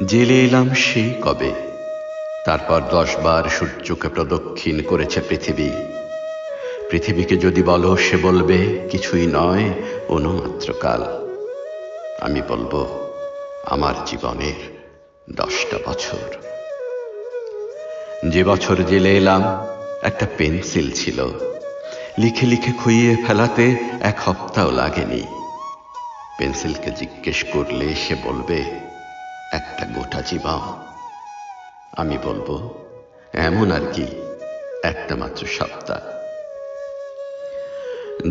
জেলে এলাম সেই কবে, তারপর 10 বার সূর্যকে প্রদক্ষিণ করেছে পৃথিবী। পৃথিবীকে যদি বলো, সে বলবে কিছুই নয়, অনুমাত্র কাল। আমি বলবো আমার জীবনের 10টা বছর। যে বছর জেলে এলাম একটা পেন্সিল ছিল, লিখে লিখে খুইয়ে ফেলাতে 1 সপ্তাহ লাগেনি। পেন্সিলকে জিজ্ঞেস করলে সে বলবে একটা গোটা জীবন। আমি বলবো এমন আর কি, একটা মাত্র সপ্তাহ।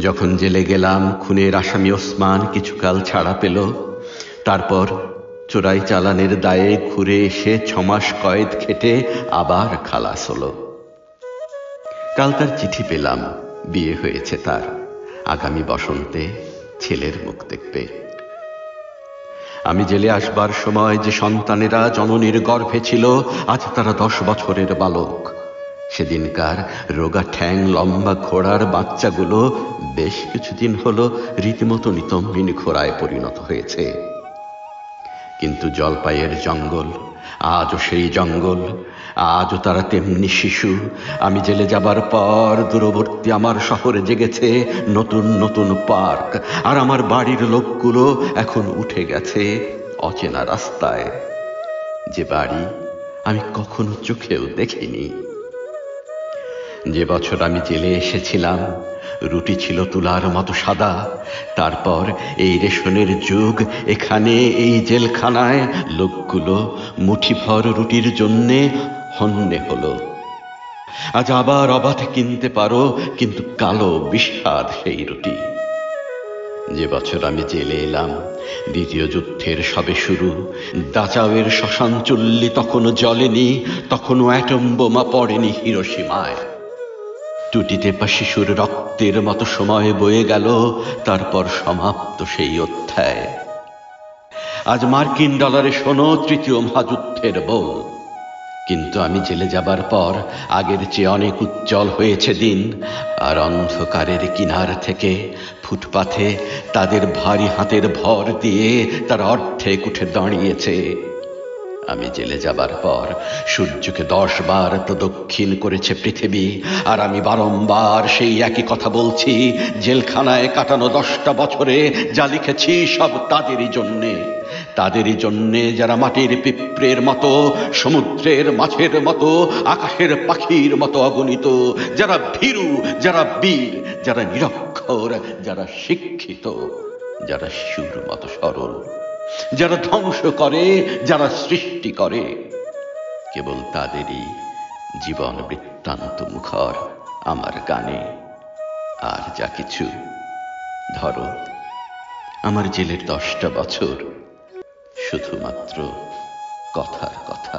যখন জেলে গেলাম, খুনের আসামি ওসমান কিছুকাল ছাড়া পেল। তারপর চোরাই চালানের দায়ে ঘুরে এসে 6 মাস কয়েদ খেটে আবার খালাস হলো। কাল তার চিঠি পেলাম, বিয়ে হয়েছে তার, আগামী বসন্তে ছেলের মুখ দেখবে। আমি জেলে আসবার সময় যে সন্তানেরা জননীর গর্ভে ছিল, আজ তারা 10 বছরের বালক। সেদিনকার রোগা ঠ্যাং লম্বা ঘোড়ার বাচ্চাগুলো বেশ কিছুদিন হলো রীতিমতো নিতম্বিন ঘোড়ায় পরিণত হয়েছে। কিন্তু জলপাইয়ের জঙ্গল আজও সেই জঙ্গল, আজও তারা তেমনি শিশু। আমি জেলে যাবার পর দূরবর্তী আমার শহরে জেগেছে নতুন নতুন পার্ক, আর আমার বাড়ির লোকগুলো এখন উঠে গেছে অচেনা রাস্তায়, যে বাড়ি আমি কখনো চোখেও দেখিনি। যে বছর আমি জেলে এসেছিলাম, রুটি ছিল তুলার মতো সাদা। তারপর এই রেশনের যুগ, এখানে এই জেলখানায় লোকগুলো মুঠিভর রুটির জন্যে হন্যে হলো। আজ আবার অবাধে কিনতে পারো, কিন্তু কালো বিস্বাদ সেই রুটি। যে বছর আমি জেলে এলাম, দ্বিতীয় যুদ্ধের সবে শুরু। দাচাওয়ের শ্মশান চুল্লি তখনও জ্বলেনি, তখনও অ্যাটম বোমা পড়েনি হিরোশিমায়। টুটিতেপা শিশুর রক্তের মতো সময় বয়ে গেল, তারপর সমাপ্ত সেই অধ্যায়। আজ মার্কিন ডলারে শোনো তৃতীয় মহাযুদ্ধের বোল। কিন্তু আমি জেলে যাবার পর আগের চেয়ে অনেক উজ্জ্বল হয়েছে দিন, আর অন্ধকারের কিনার থেকে ফুটপাথে তাদের ভারী হাতের ভর দিয়ে তারা অর্ধেক উঠে দাঁড়িয়েছে। আমি জেলে যাবার পর সূর্যকে 10 বার প্রদক্ষিণ করেছে পৃথিবী, আর আমি বারংবার সেই একই কথা বলছি। জেলখানায় কাটানো 10টা বছরে যা লিখেছি সব তাদেরই জন্যে, তাদেরই জন্যে যারা মাটির পিঁপড়ের মতো, সমুদ্রের মাছের মতো, আকাশের পাখির মতো অগণিত, যারা ভীরু, যারা বীর, যারা নিরক্ষর, যারা শিক্ষিত, যারা শিশুর মতো সরল, যারা ধ্বংস করে, যারা সৃষ্টি করে। কেবল তাদেরই জীবন বৃত্তান্ত মুখর আমার গানে। আর যা কিছু, ধরো আমার জেলের 10টা বছর শুধুমাত্র কথার কথা।